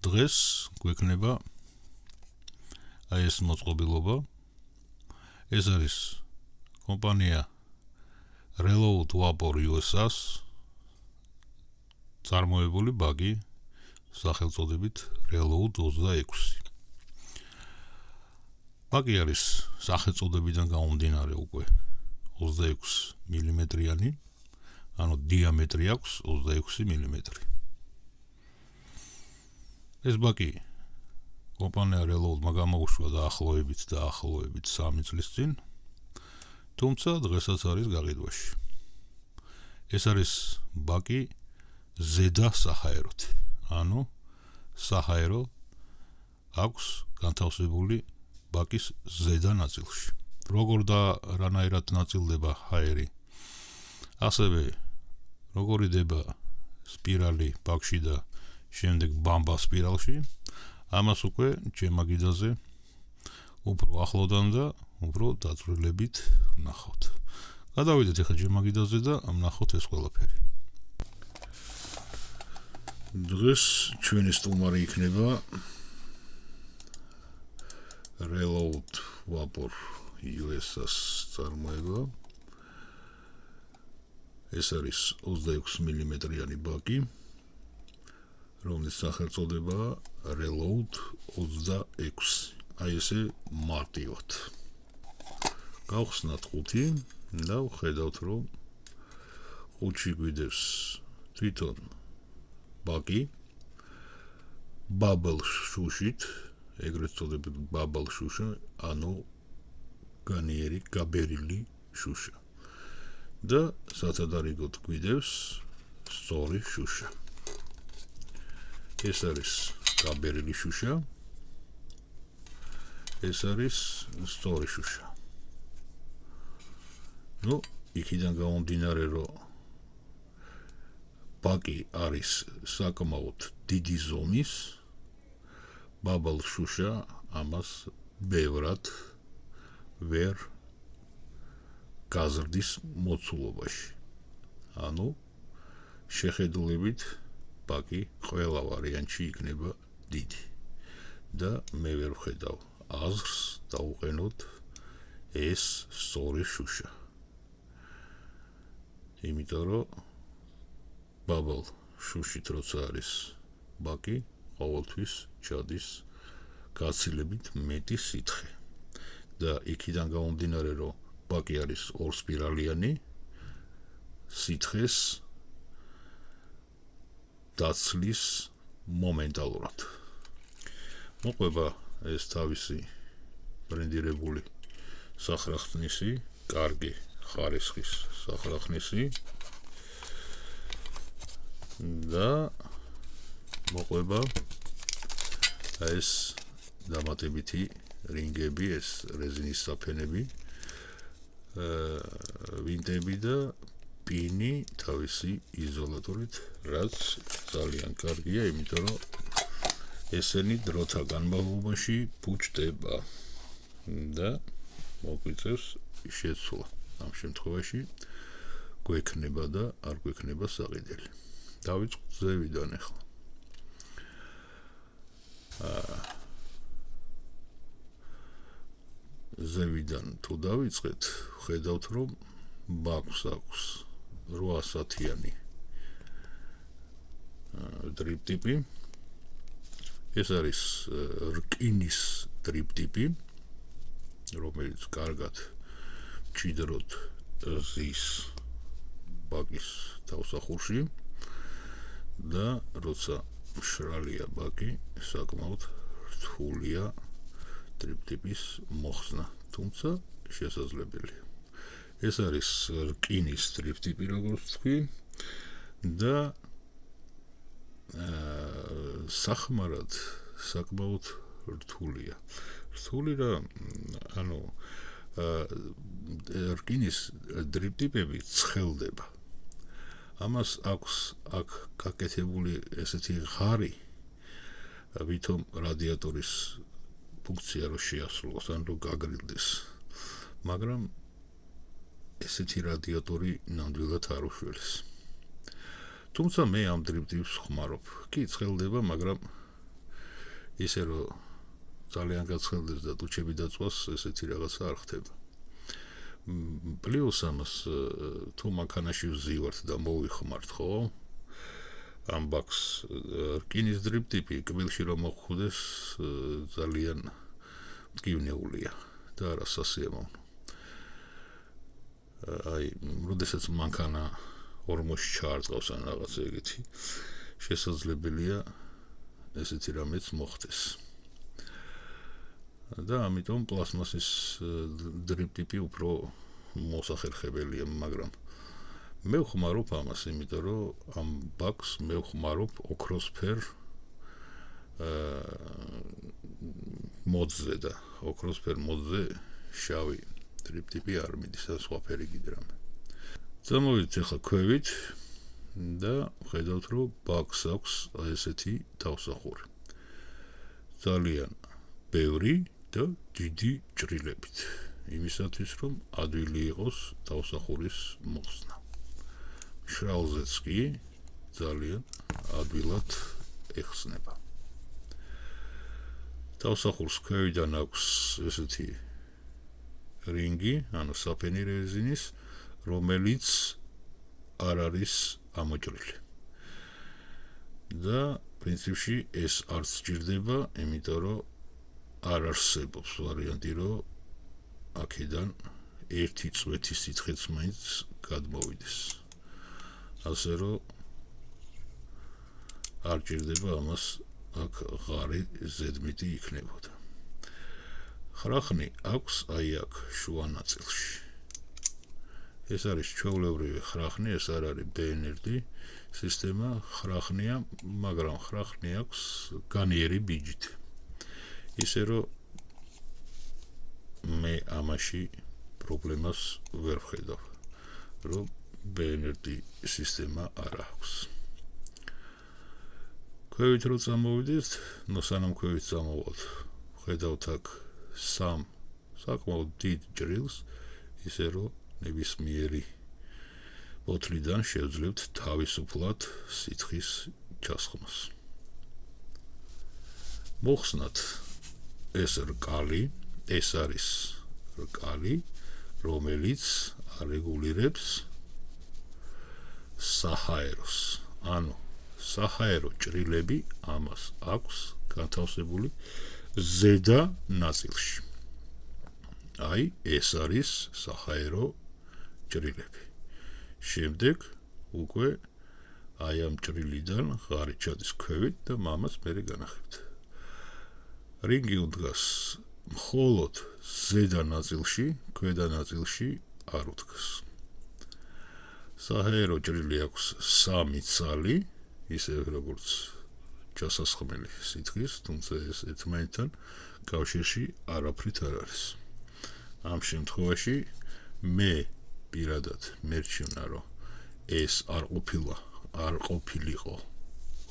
დღეს გვექნება აი ეს მოწყობილობა. ეს არის კომპანია Reload Vapor USA-ს წარმოებული ბაგი სახელწოდებით Reload 26. ბაგი არის სახელწოდებიდან გამომდინარე უკვე 26 მმ-იანი, ანუ დიამეტრი აქვს 26 მმ. ეს ბაგი კომპანია Reload-მა გამოუშვა დაახლოებით 3 წლის წინ, თუმცა დღესაც არის გაყიდვაში. ეს არის ბაგი ზედა საჰაეროთი, ანუ საჰაერო აქვს განთავსებული ბაკის ზედა ნაწილში. როგორ და რანაირად ნაწილდება ჰაერი, ასევე როგორ იდება სპირალი ბაკში და შემდეგ ბამბა სპირალში, ამას უკვე ჩემმა გიდაზე უფრო ახლოდან და უფრო დაწვრილებით ვნახავთ. გადავიდეთ ახლა ჩემმა გიდაზე და ვნახოთ ეს ყველაფერი. დღეს ჩვენი სტუმარი იქნება Reload Vapor USA-ს წარმოება. ეს არის 26 მმ-იანი ბაგი, რომლის სახელწოდებაა Reload 26. აი ესე მარტივად. გავხსნათ ყუთი და ვხედავთ, რომ ყუთში გვიდევს თვითონ ბაგი bubble შუშით, ეგრეთ წოდებული bubble შუშა, ანუ განიერი გაბერილი შუშა. და სათადარიგოდ გვიდევს სწორი შუშა. ეს არის გაბერილი შუშა, ეს არის სწორი შუშა. იქიდან გამომდინარე, რომ ბაგი არის საკმაოდ დიდი ზომის, bubble შუშა ამას ბევრად ვერ გაზრდის მოცულობაში. ანუ შეხედულებით ბაგი ყველა ვარიანტში იქნება დიდი და მე ვერ ვხედავ აზრს დავუყენოთ ეს სწორი შუშა. იმიტომ რომ bubble შუშით როცა არის ბაგი, ყოველთვის ჩადის გაცილებით მეტი სითხე. და იქიდან გამომდინარე, რომ ბაგი არის ორსპირალიანი, სითხეს დაცლის მომენტალურად. მოყვება ეს თავისი ბრენდირებული სახრახნისი, კარგი ხარისხის სახრახნისი და მოყვება ეს დამატებითი რინგები, ეს რეზინის საფენები, ვინტები და პინი თავისი იზოლატორით, რაც ძალიან კარგია, იმიტომ რომ ესენი დროთა განმავლობაში ფუჭდება და მოგვიწევს შეცვლა. ამ შემთხვევაში გვექნება და არ გვექნება საყიდელი. დავიწყოთ ზევიდან ახლა. ზევიდან თუ დავიწყეთ, ხედავთ, რომ ბაკს აქვს 8 სათიანი დრიპ ტიპი. ეს არის რკინის დრიპ ტიპი, რომელიც კარგად მჭიდროდ ზის ბაკის თავსახურში და როცა მშრალია ბაკი, საკმაოდ რთულია დრიპ ტიპის მოხსნა, თუმცა შესაძლებელია. ეს არის რკინის დრიპ ტიპი, როგორც თქვი, და სახმარად საკმაოდ რთულია. რთული რა, ანუ რკინის დრიპ ტიპები ცხელდება. ამას აქვს აქ გაკეთებული ესეთი ღარი, ვითომ რადიატორის ფუნქცია რო შეასრულოს, ან რო გაგრილდეს. მაგრამ ესეთი რადიატორი ნამდვილად არ უშველეს. თუმცა მე ამ დრიპ ტიპს ხმარობ. კი ცხელდება, მაგრამ ისე რომ ძალიან გაცხელდეს და ტუჩები დაწვას, ესეთი რაღაცა არ ხდება. პლუს ამას თუ მანქანაში ვზივართ და მოვიხმართ, ხო? ამ ბაქს რკინის დრიპ ტიპი კბილში რომ მოხვდეს ძალიან მტკივნეულია და არა სასიამოვნო. აი, როდესაც მანქანა ორმოში ჩაარწყავს ან რაღაც ეგეთი, შესაძლებელია ესეთი რამეც მოხდეს. და ამიტომ პლასმასის დრიპ ტიპი უფრო მოსახერხებელია, მაგრამ მე ვხმარობ ამას, იმიტომ რომ ამ ბაქს მე ვხმარობ ოქროსფერ მოდზე და ოქროსფერ მოდზე შავი დრიპ ტიპი არ მიდის, სხვა ფერი კიდე რამე. წამოვიდეთ ახლა ქვევით და ხედავთ, რომ ბაქს აქვს ესეთი თავსახური. ძალიან ბევრი და დიდი ჭრილებით. იმისათვის, რომ ადვილი იყოს თავსახურის მოხსნა. შრალზეც კი ძალიან ადვილად ეხსნება. თავსახურს ქვევიდან აქვს ესეთი რინგი, ანუ საფენი რეზინის, რომელიც არ არის ამოჭრილი. და პრინციპში ეს არ სჭირდება, იმიტომ რომ არ არსებობს ვარიანტი, რომ აქედან ერთი წვეთის სიცხეც მაინც გადმოვიდეს. ასე რომ არ ჭირდება ამას აქ ღარი ზედმეტი იქნებოდა. ხრახნი აქვს აი აქ შუა ნაწილში. ეს არის ჩვეულებრივი ხრახნი, ეს არ არის BNRD სისტემა, ხრახნია, მაგრამ ხრახნი აქვს განიერი ბიჯით. ისე რომ მე ამაში პრობლემას ვერ ვხედავ, რომ BNRD სისტემა არ აქვს. ქვევით რო წამოვიდეთ, სანამ ქვევით წამოვიდეთ, ხედავთ აქ სამ საკმაოდ დიდ ჭრილს, ისე რომ ნებისმიერი ბოთლიდან შევძლებთ თავისუფლად სიცხის ჩასხმას. მოხსნათ ეს რკალი, ეს არის რკალი, რომელიც არეგულირებს საჰაეროს. ანუ საჰაერო ჭრილები ამას აქვს განთავსებული ზედა ნაწილში. აი, ეს არის საჰაერო ჭრილები. შემდეგ უკვე აი ამ ჭრილიდან ღარი ჩადის ქვევით და მამას მერე განახებთ. რინგი უდგას მხოლოდ ზედა ნაწილში, ქვედა ნაწილში არ უდგას. საჰაერო ჭრილი აქვს 3 ცალი, ისე როგორც ჩასასხმელი სიცხის, თუმცა ეს ერთმანეთთან კავშირში არაფრით არ არის. ამ შემთხვევაში მე პირადად მერჩივნა, რომ ეს არ ყოფილიყო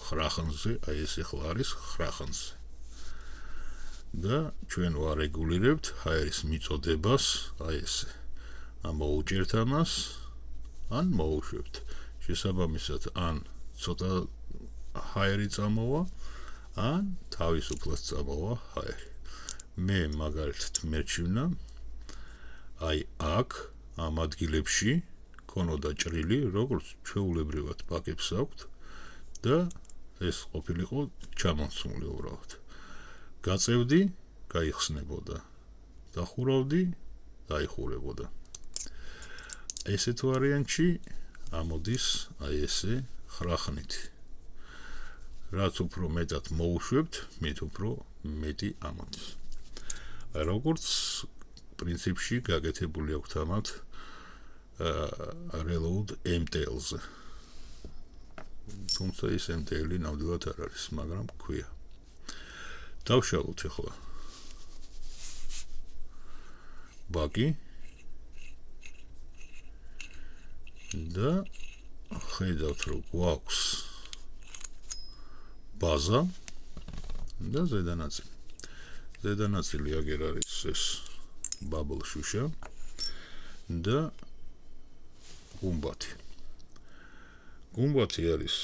ხრახნზე, აი ეს ახლა არის ხრახნზე. და ჩვენ ვარეგულირებთ ჰაერის მიწოდებას, აი ესე. ამოუჭერთ ამას, ან მოუშვებთ. შესაბამისად, ან ცოტა ჰაერი წამოვა, ან თავისუფლად წამოვა ჰაერი. მე მაგალითად მერჩივნა, აი აქ ამ ადგილებში ქონოდა ჭრილი, როგორც ჩვეულებრივად ბაკებს აქვთ და ეს ყოფილიყო ჩამონცმული უბრალოდ. გაწევდი, გაიხსნებოდა. დახურავდი, დაიხურებოდა. ესეთ ვარიანტში ამოდის აი ესე ხრახნით. რაც უფრო მეტად მოუშვებთ, მით უფრო მეტი ამოდის. როგორც პრინციპში გაკეთებული აქვთ ამათ reload MTL-ზე. თუმცა ის MTL-ი ნამდვილად არ არის, მაგრამ ქვია. დავშალოთ ახლა ბაკი და ხედავთ, რომ გვაქვს ბაზა და ზედანაწილი. ზედანაწილი აგერ არის ეს ბაბლ შუშა და გუმბათი. გუმბათი არის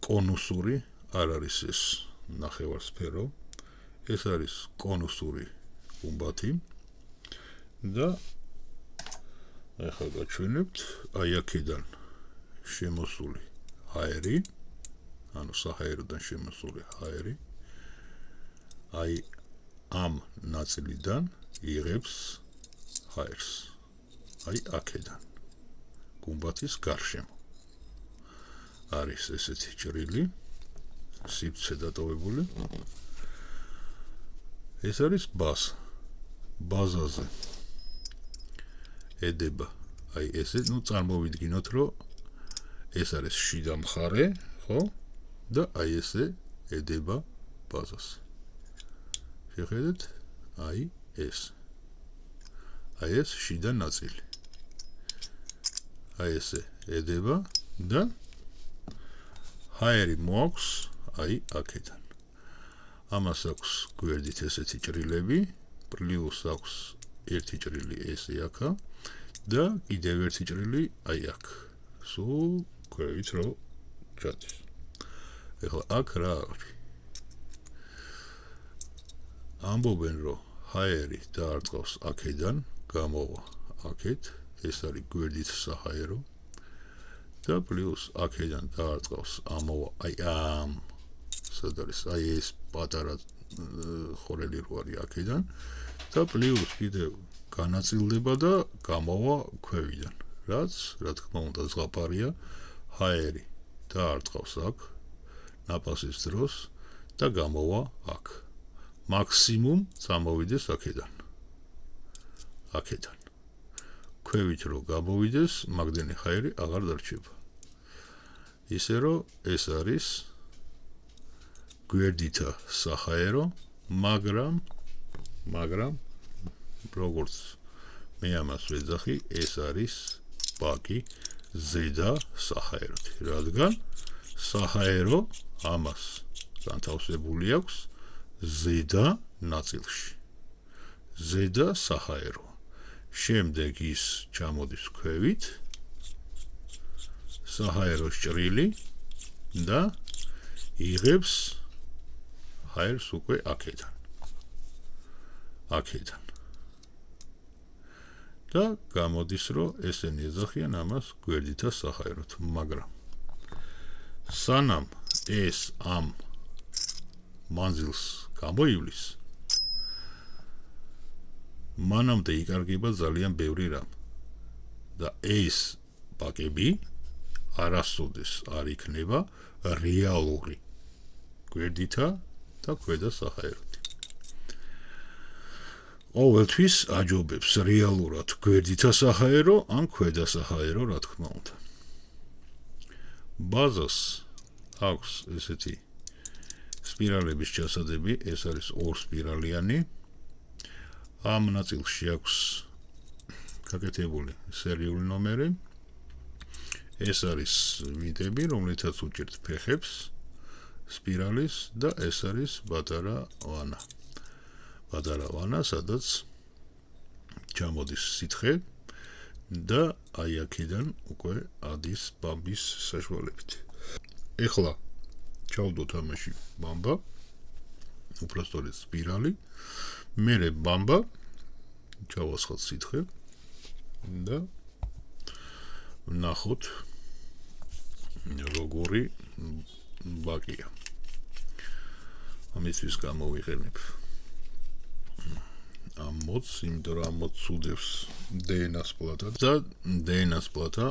კონუსური, არ არის ეს ნახევარსფერო, ეს არის კონუსური გუმბათი და ახლა გაჩვენებთ აი აქედან შემოსული ჰაერი, ანუ საჰაეროდან შემოსული ჰაერი, აი ამ ნაწილიდან იღებს ჰაერს, აი აქედან, გუმბათის გარშემო. არის ესეთი ჭრილი, სივრცე დატოვებული. ეს არის ბაზა. ბაზაზე ედება, აი ესე, წარმოვიდგინოთ, რომ ეს არის შიდა მხარე, ხო? და აი ესე ედება ბაზას. შეხედეთ, აი ეს. აი ეს შიდა ნაწილი. აი ესე ედება და ჰაერი მოაქვს აი აქედან. ამას აქვს გვერდით ესეთი ჭრილები, პლუს აქვს ერთი ჭრილი ესე აქა და კიდევ ერთი ჭრილი აი აქ. სულ ქვევით რო ჩადის. ეხლა აქ რა არის? ამბობენ რომ ჰაერი დაარწყავს აქედან, გამოვა აქეთ, ეს არის გვერდით საჰაერო და პლუს აქედან დაარწყავს ამოვა აი ამ სად არის აი ეს პატარა ხორელი რო არის აქედან და პლუს კიდევ განაწილდება და გამოვა ქვევიდან, რაც რა თქმა უნდა ზღაპარია, ჰაერი დაარწყავს აქ ნაპასის დროს და გამოვა აქ. მაქსიმუმ წამოვიდეს აქედან. აქედან. ქვევით რო გამოვიდეს, მაგდენი ჰაერი აღარ დარჩება. ისე რომ ეს არის გვერდითა საჰაერო, მაგრამ როგორც მე ამას ვეძახი, ეს არის ბაკი ზედა საჰაეროთი, რადგან საჰაერო ამას განთავსებული აქვს ზედა ნაწილში. ზედა საჰაერო. შემდეგ ის ჩამოდის ქვევით, საჰაეროს ჭრილი და იღებს ჰაერს უკვე აქედან. აქედან. და გამოდის, რომ ესენი ეძახიან ამას გვერდითა საჰაეროთ, მაგრამ სანამ ეს ამ მანძილს გამოივლის, მანამდე იკარგება ძალიან ბევრი რამ და ეს ბაკები არასოდეს არ იქნება რეალური გვერდითა და ქვედა საჰაეროთი. ყოველთვის აჯობებს რეალურად გვერდითა საჰაერო ან ქვედა საჰაერო, რა თქმა უნდა. ბაზას აქვს ესეთი სპირალების ჩასადები, ეს არის ორსპირალიანი. ამ ნაწილში აქვს გაკეთებული სერიული ნომერი. ეს არის ვინტები, რომლითაც უჭერთ ფეხებს სპირალის და ეს არის პატარა ვანა. პატარა ვანა, სადაც ჩამოდის სითხე და აი აქედან უკვე ადის ბამბის საშუალებით. ეხლა ჩავდოთ ამაში ბამბა, უბრალოდ სპირალი, მერე ბამბა, ჩავასხოთ სითხე და ნახოთ როგორი ბაკია. ამისთვის გამოვიყენებ ამ მოდს, იმიტომ რომ ამ მოდს უდევს DNS პლატა და DNS პლატა,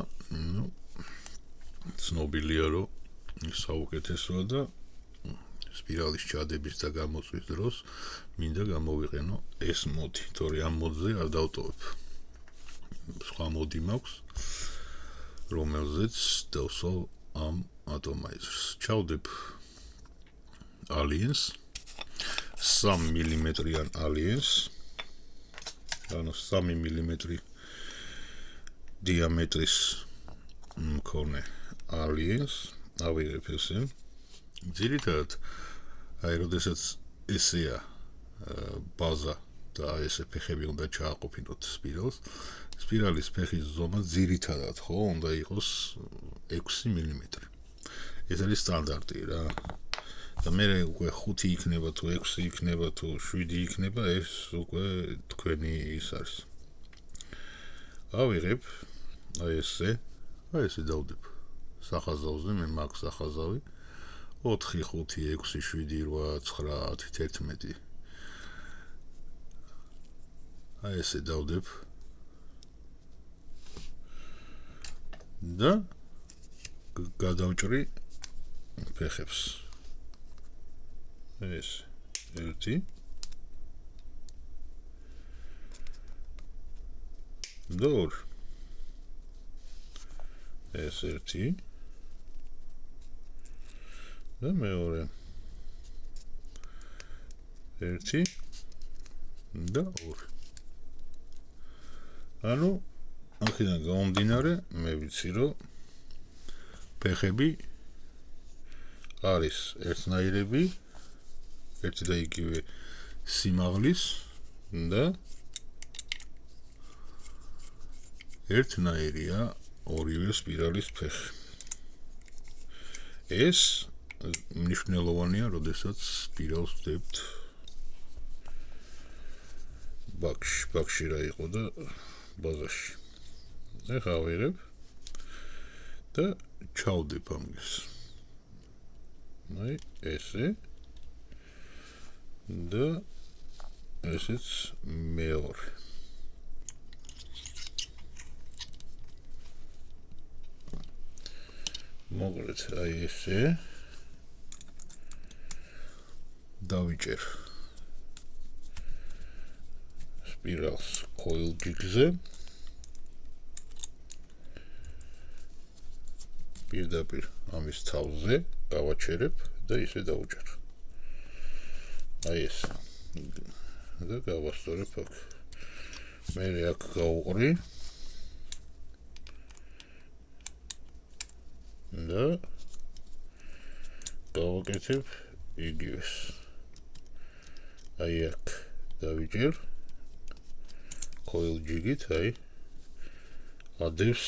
ცნობილია რომ საუკეთესოა და სპირალის ჩადების და გამოწვის დროს მინდა გამოვიყენო ეს მოდი, თორე ამ მოდზე არ დავტოვებ. სხვა მოდი მაქვს, რომელზეც დავსვავ ამ ატომაიზერს. ჩავდებ aliens, 3 მმ-იან aliens, ანუ 3 მმ დიამეტრის მქონე aliens, ავიღებ ესე. ძირითადად აი როდესაც ესეა ბაზა და ესე ფეხები უნდა ჩააყოფინოთ სპირალს. სპირალის ფეხის ზომა ძირითადად ხო უნდა იყოს 6 მმ. ეს არის სტანდარტი რა. და მე უკვე 5 იქნება თუ 6 იქნება თუ 7 იქნება ეს უკვე თქვენი ის არის ავიღებ აი ესე დავდებ სახაზავზე მე მაგ სახაზავი 4 5 6 7 8 9 10 11 აი ესე დავდებ და გადავჭრი ფეხებს ეს 1 და 2 ეს 1 და მეორე 1 და 2 ანუ აქედან გამომდინარე მე ვიცი რომ ფეხები არის ერთნაირები ერთი და იგივე სიმაღლის და ერთნაირია ორივე სპირალის ფეხი ეს მნიშვნელოვანია როდესაც სპირალს ვდებთ ბაქში რა იყო და ბაზაში ეხლა ავიღებ და ჩავდებ ამის აი ესე და ესეც მეორე მოგრეთ აი ესე დავიჭერ სპირალს coil jig-ზე პირდაპირ ამის თავზე გავაჩერებ და ისე დავუჭერ აი ეს და გავასწორებ აქ მე აქ გავუყრი და გავაკეთებ იგივეს აი აქ დავიჭერ coil jig-ით აი ადევს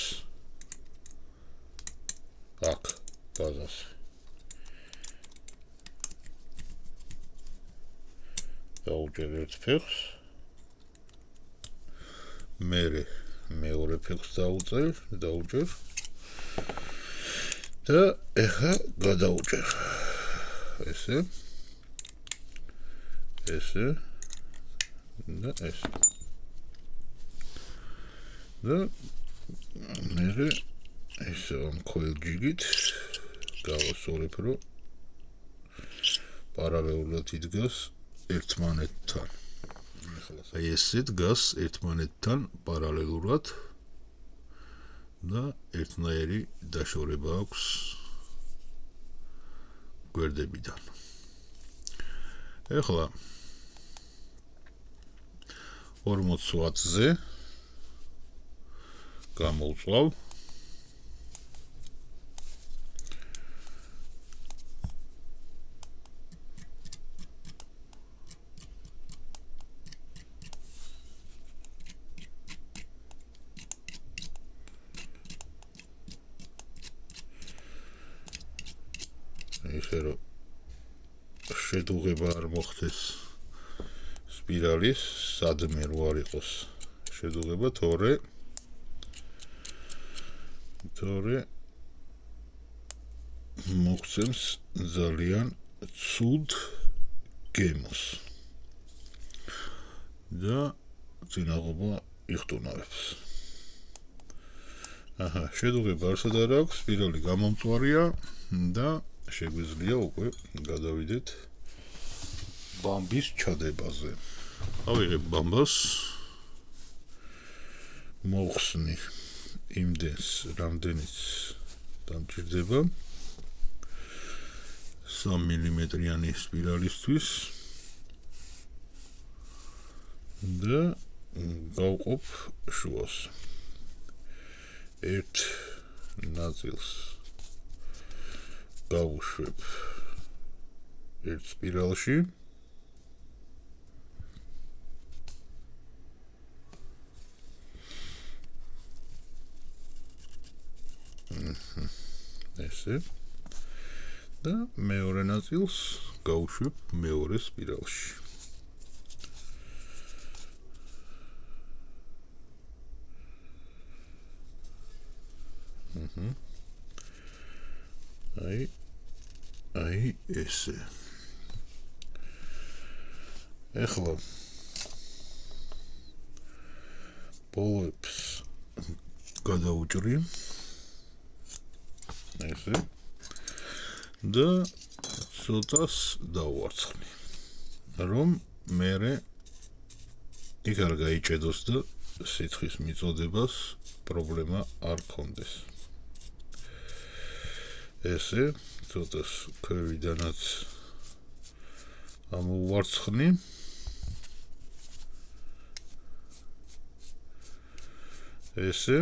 აქ ბაზას დავუჭერ ერთ ფეხს მეორე ფეხს დავუჭერ და ეხლა გადავუჭერ ესე და ესე და მე ესე ამ coil jig-ით გავასწორებ რომ პარალელურად იდგას ერთმანეთთან აი ესე დგას ერთმანეთთან პარალელურად და ერთნაირი დაშორება აქვს გვერდებიდან ეხლა 40 ვატზე გამოვწვალ ისე რომ შედუღება არ მოხდეს სპირალის სადმე რო არ იყოს შედუღება თორე მოხსენს ძალიან ცუდ გემოს და წინაღობა იხტუნავებს შედუღება არსად არ აქვს სპირალი გამომწვარია და შეგვიძლია უკვე გადავიდეთ ბამბის ჩადებაზე. ავიღებ ბამბას, მოვხსნი იმდენს, რამდენიც დამჭირდება 3 მმ-იანი სპირალისთვის და გავყოფ შუას. ერთ ნაწილს გავუშვებ ერთ სპირალში ესე და მეორე ნაწილს გავუშვებ მეორე სპირალში. აი ესე. ეხლა ბოლოებს გადავუჭრი ესე და ცოტას დავარცხნი, რომ მერე იქ არ გაიჭედოს და სიცხის მიწოდებას პრობლემა არ ქონდეს. ესე ცოტას ქვევიდანაც ამოვარცხნი. ესე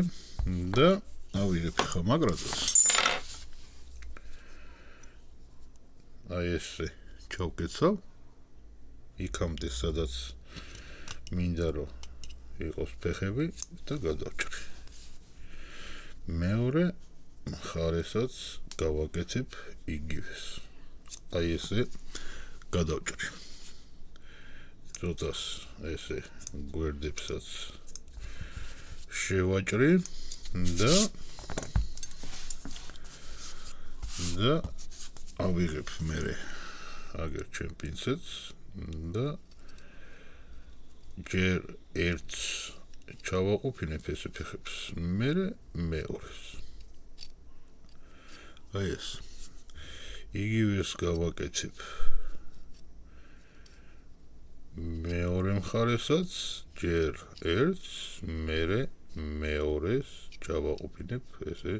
და ავიღებ ხა მაგრადას. აი ესე ჩავკეცავ იქამდე სადაც მინდა რომ იყოს ფეხები და გადავჭრი. მეორე მხარესაც გავაკეთებ იგივეს. აი ესე გადავჭრი. ცოტას ესე გვერდებსაც შევაჭრი და ავიღებ მერე აგერ ჩემ პინცეტს და ჯერ ერთს ჩავაყოფინებ ესე ფეხებს, მერე მეორეს. აი ეს. იგივეს გავაკეთებ მეორე მხარესაც, ჯერ ერთს, მერე მეორეს ჩავაყოფინებ ესე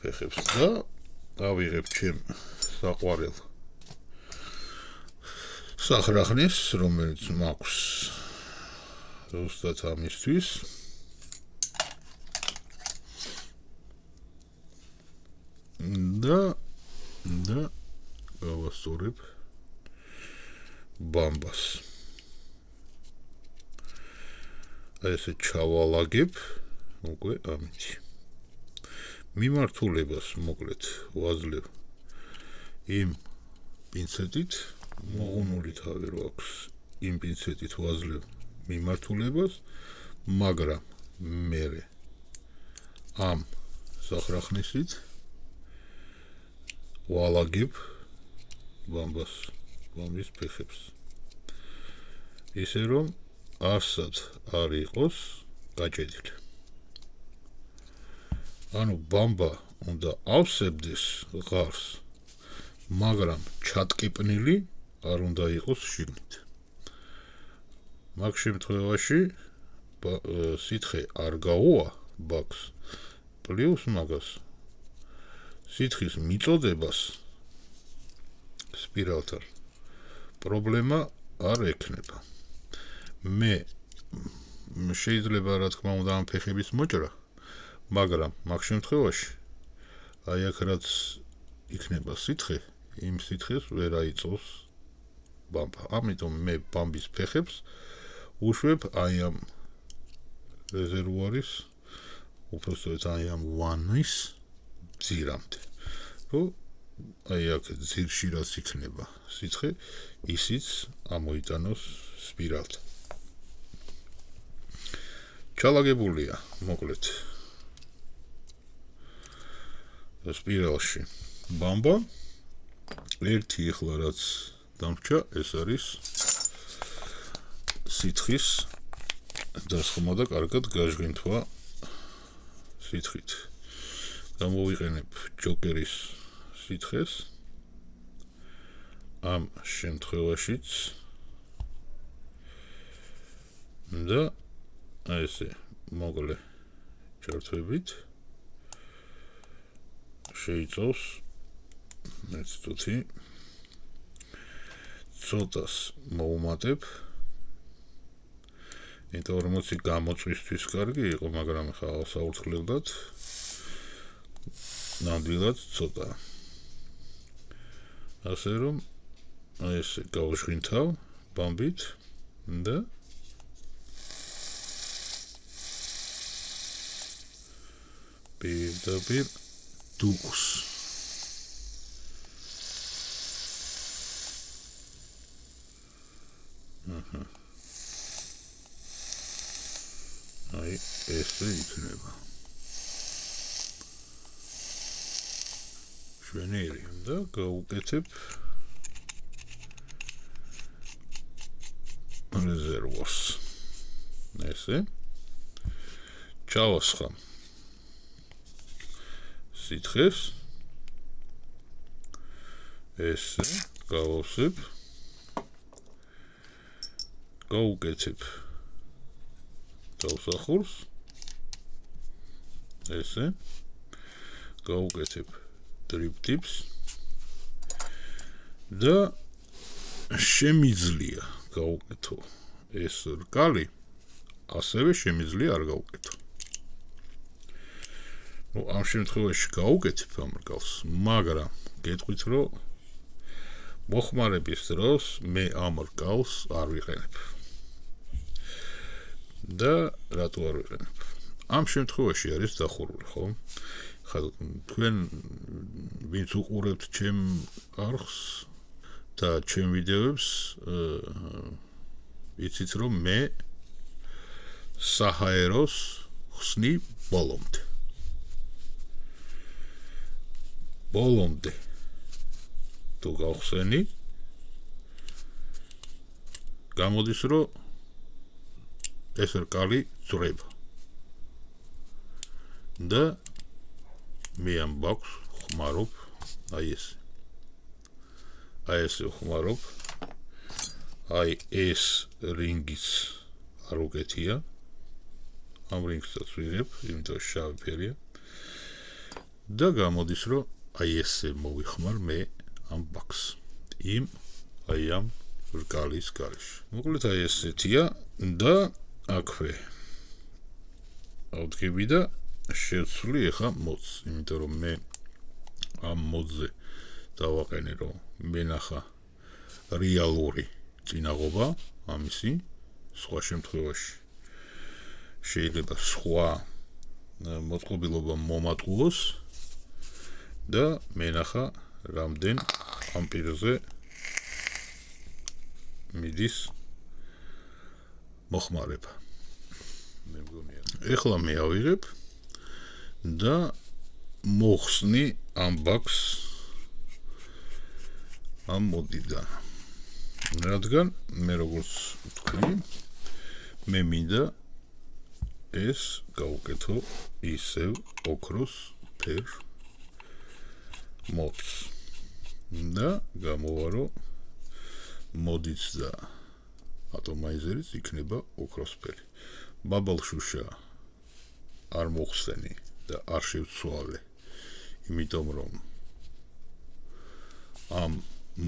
ფეხებს და ავიღებ ჩემ საყვარელ სახრახნეს, რომელიც მაქვს ზუსტად ამისთვის. და გავასწორებ ბამბას. ესე ჩავალაგებ უკვე ამით. მიმართულებას მოკლედ ვაძლევ იმ პინცეტით, მოღუნული თავი რო აქვს, იმ პინცეტით ვაძლევ მიმართულებას, მაგრამ მერე ამ სახრახნისით ვალაგებ ბამბის ფეხებს. ისე რომ არსად არ იყოს გაჭედილი. ანუ ბამბა უნდა ავსებდეს ღარს, მაგრამ ჩატკიპნილი არ უნდა იყოს შიგნით. მაგ შემთხვევაში სითხე არ გაუვა ბაქს, პლუს მაგას სითხის მიწოდებას სპირალთან პრობლემა არ ექნება. მე შეიძლება რა თქმა უნდა ამ ფეხების მოჭრა, მაგრამ მაგ შემთხვევაში აი აქ რაც იქნება სითხე, იმ სითხეს ვერ აიწოს ბამბა. ამიტომ მე ბამბის ფეხებს უშვებ აი ამ რეზერვუარის, უпростоეთ აი ამ ვანის ძირამდე. რომ აი აქ ძირში რაც იქნება სითხე, ისიც ამოიტანოს სპირალთან. ჩალაგებულია მოკლედ სპირალში ბამბა. ერთი ეხლა რაც დამრჩა, ეს არის სითხის დასხმა და კარგად გაჟღინთვა სითხით. გამოვიყენებ ჯოკერის სითხეს ამ შემთხვევაშიც და ესე მოკლე ჩართვებით შეიწოვს მეც თუთი ცოტას მოუმატებ, იმიტომ რომ მოცი გამოწვისთვის კარგი იყო, მაგრამ ხა საურთქლელად ნამდვილად ცოტა. ასე რომ ესე გავშვინთავ ბამბით და პირდაპირ დუღს. აი ესე იქნება. შვენიერი და გავუკეთებ რეზერვოს. ესე ჩავასხამ სითხეს ესე გავავსებ გავუკეთებ დავსახურს ესე გავუკეთებ ტრიპტიპს და შემიძლია გავუკეთო ეს რკალი ასევე შემიძლია არ გავუკეთო. ნუ ამ შემთხვევაში გავუკეთებ ამ რკალს, მაგრამ გეტყვით რომ მოხმარების დროს მე ამ რკალს არ ვიყენებ. და რატო არ ვიყენებ? ამ შემთხვევაში არის დახურული, ხო? ხა თქვენ ვინც უყურებთ ჩემ არხს და ჩემ ვიდეოებს იცით რომ მე საჰაეროს ხსნი ბოლომდე. ბოლომდე თუ გავხსენი გამოდის რომ ეს რკალი ძრება და მე ამ ბაქს ხმარობ აი ესე. აი ესე ხმარობ. აი ეს რინგიც არ უკეთია. ამ რინგსაც ვიღებ, იმიტომ შავი ფერია. და გამოდის რომ აი ესე მოვიხმარ მე ამ ბაქს. აი ამ რკალის გარეშე. მოკლედ აი ესეთია და აქვე ავდგები და შევცვლი ახლა მოდს, იმიტომ რომ მე ამ მოდზე დავაყენე რომ მენახა რეალური წინაღობა ამისი, სხვა შემთხვევაში შეიძლება სხვა მოწყობილობა მომატყუოს და მენახა რამდენ ამ პირზე მიდის მოხმარება. მე მგონია. ეხლა მე ავიღებ და მოხსნი ამ ბაქს ამ მოდიდან. რადგან მე როგორც ვთქვი, მე მინდა ეს გავუკეთო ისევ ოქროს ფერ მოდს. და გამოვარო მოდიც და ატომაიზერიც იქნება ოქროსფერი. ბაბალშუშა არ მოხსენი და არ შევცვალე, იმიტომ რომ ამ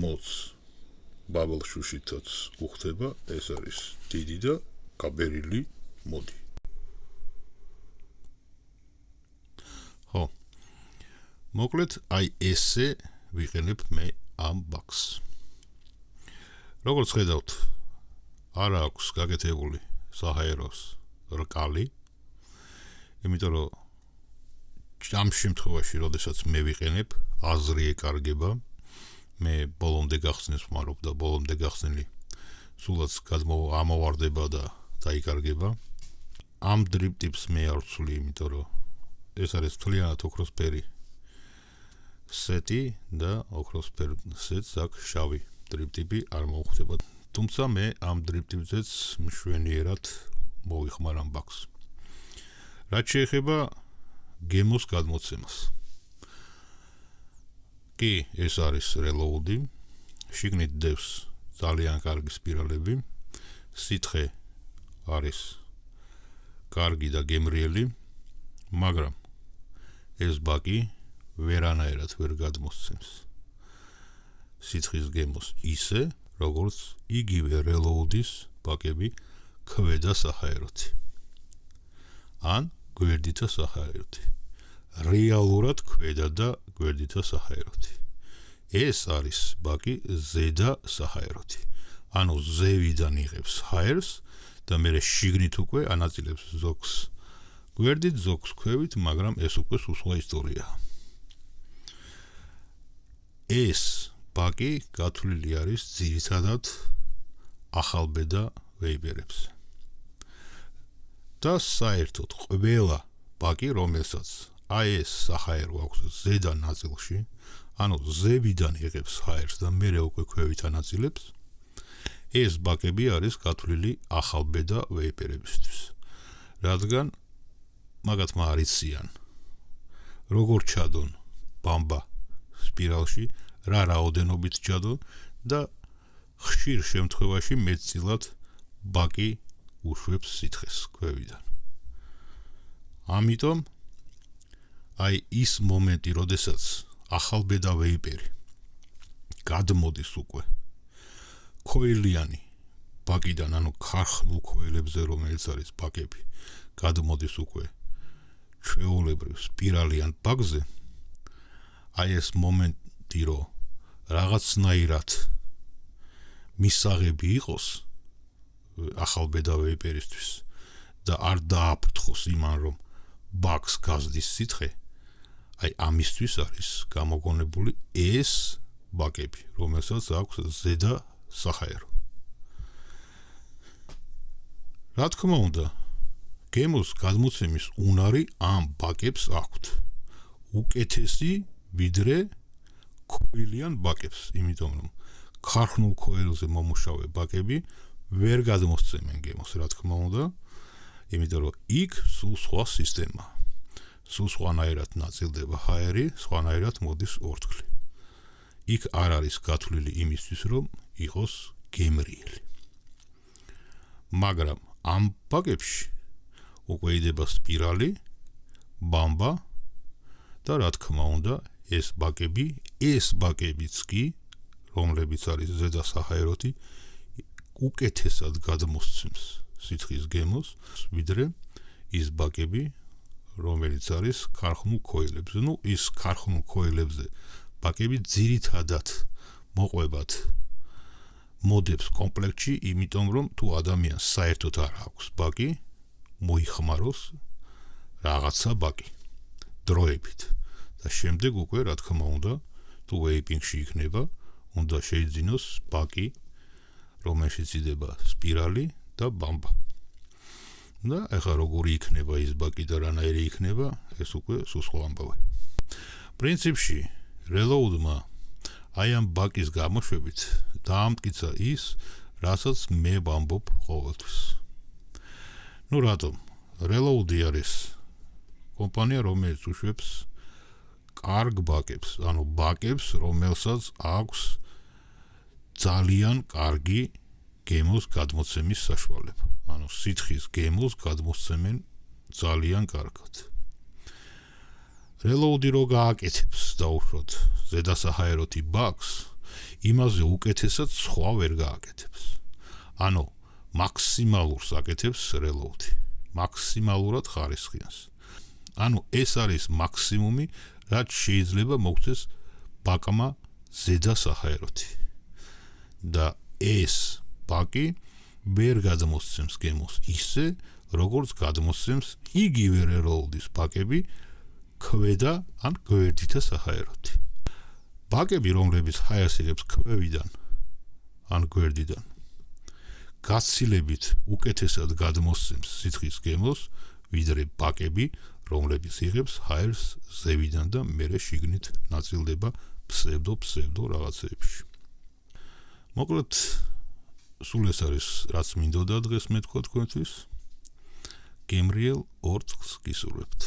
მოდს ბაბალშუშითაც უხდება, ეს არის დიდი და გაბერილი მოდი. ხო. მოკლედ აი ესე ვიყენებ მე ამ ბაქს. როგორც ხედავთ, არ აქვს გაკეთებული საჰაეროს რკალი, იმიტომ რომ ამ შემთხვევაში, როდესაც მე ვიყენებ, აზრი ეკარგება, მე ბოლომდე გახსნეს ვმარობ და ბოლომდე გახსნილი სულაც ამოვარდება და დაიკარგება. ამ დრიპტიპს მე არ ვცვლი, იმიტომ რომ ეს არის მთლიანად ოქროსფერი სეტი და ოქროსფერ სეტს აქვს შავი დრიპტიპი არ მოუხდება. თუმცა მე ამ დრიპტიპზეც მშვენიერად მოვიხმარ ამ ბაქს. რაც შეეხება გემოს გადმოცემას. კი, ეს არის reload-ი, შიგნით დევს ძალიან კარგი სპირალები, სითხე არის კარგი და გემრიელი, მაგრამ ეს ბაკი ვერანაირად ვერ გადმოსცემს სითხის გემოს ისე, როგორც იგივე reload-ის ბაკები ქვედა საჰაეროთი. ან გვერდითა საჰაეროთი. რეალურად ქვედა და გვერდითა საჰაეროთი. ეს არის ბაკი ზედა საჰაეროთი. ანუ ზევიდან იღებს ჰაერს და მერე შიგნით უკვე ანაწილებს ზოგს გვერდით, ზოგს ქვევით, მაგრამ ეს უკვე სუსხვა ისტორიაა. ეს ბაკი გათვლილი არის ძირითადად ახალბედა ვეიპერებს. და საერთოდ ყველა ბაკი, რომელსაც აი ეს საჰაერო აქვს ზედა ნაწილში, ანუ ზებიდან იღებს ჰაერს და მერე უკვე ქვევით ანაწილებს, ეს ბაკები არის გათვლილი ახალბედა ვეიპერებისთვის. რადგან მაგათმა არ იციან როგორ ჩადონ ბამბა სპირალში, რა რაოდენობით ჩადონ და ხშირ შემთხვევაში მეტწილად ბაკი უშვებს სითხეს ქვევიდან. ამიტომ აი ის მომენტი, როდესაც ახალბედა ვეიპერი გადმოდის უკვე ქოილიანი ბაკიდან, ანუ ქარხნულ ქოილებზე, რომელიც არის ბაკები, გადმოდის უკვე ჩვეულებრივ სპირალიან ბაკზე, აი ეს მომენტი, რომ რაღაცნაირად მისაღები იყოს ახალბედა ვეიპერისთვის და არ დააფრთხოს იმან, რომ ბაკს გაზდის სითხე, აი ამისთვის არის გამოგონებული ეს ბაკები, რომელსაც აქვს ზედა საჰაერო. რა თქმა უნდა, გემოს გადმოცემის უნარი ამ ბაკებს აქვთ უკეთესი ვიდრე ქოილიან ბაკებს, იმიტომ რომ ქარხნულ ქოილზე მომუშავე ბაკები ვერ გადმოსცემენ გემოს, რა თქმა უნდა, იმიტომ რომ იქ სულ სხვა სისტემა. სულ სხვანაირად ნაწილდება ჰაერი, სხვანაირად მოდის ორთქლი. იქ არ არის გათვლილი იმისთვის, რომ იყოს გემრიელი. მაგრამ ამ ბაკებში უკვე იდება სპირალი, ბამბა და რა თქმა უნდა, ეს ბაკებიც კი, რომლებიც არის ზედა საჰაეროთი, უკეთესად გადმოსცემს სითხის გემოს, ვიდრე ის ბაკები, რომელიც არის ქარხნულ ქოილებზე. ის ქარხნულ ქოილებზე ბაკები ძირითადად მოყვებად მოდებს კომპლექტში, იმიტომ რომ თუ ადამიანს საერთოდ არ აქვს ბაკი, მოიხმაროს რაღაცა ბაკი დროებით და შემდეგ უკვე, რა თქმა უნდა, თუ ვეიპინგში იქნება, უნდა შეიძინოს ბაკი, რომელშიც იდება სპირალი და ბამბა. და ეხლა როგორი იქნება ის ბაკი და რანაირი იქნება, ეს უკვე სულ სხვა ამბავია. პრინციპში, რელოუდმა აი ამ ბაკის გამოშვებით დაამტკიცა ის, რასაც მე ვამბობ ყოველთვის. რატომ? რელოუდი არის კომპანია, რომელიც უშვებს კარგ ბაკებს, ანუ ბაკებს, რომელსაც აქვს ძალიან კარგი გემოს გადმოცემის საშუალება. ანუ სითხის გემოს გადმოსცემენ ძალიან კარგად. რელოუდი რო გააკეთებს დაუშვოთ ზედასაჰაეროთი ბაკს, იმაზე უკეთესად სხვა ვერ გააკეთებს. ანუ მაქსიმალურს აკეთებს რელოუდი, მაქსიმალურად ხარისხიანს. ანუ ეს არის მაქსიმუმი, რაც შეიძლება მოგცეს ბაკმა ზედასაჰაეროთი. და ეს ბაკი ვერ გადმოსცემს გემოს ისე, როგორც გადმოსცემს იგივე რელოუდის ბაკები ქვედა ან გვერდითა საჰაეროთი. ბაკები, რომლებიც ჰაერს იღებს ქვევიდან ან გვერდიდან, გაცილებით უკეთესად გადმოსცემს სითხის გემოს, ვიდრე ბაკები, რომლებიც იღებს ჰაერს ზევიდან და მერე შიგნით ნაწილდება ფსევდო რაღაცეებში. მოკლედ, სულ ეს არის, რაც მინდოდა დღეს მეთქვა თქვენთვის. გემრიელ ორთქლს გისურვებთ.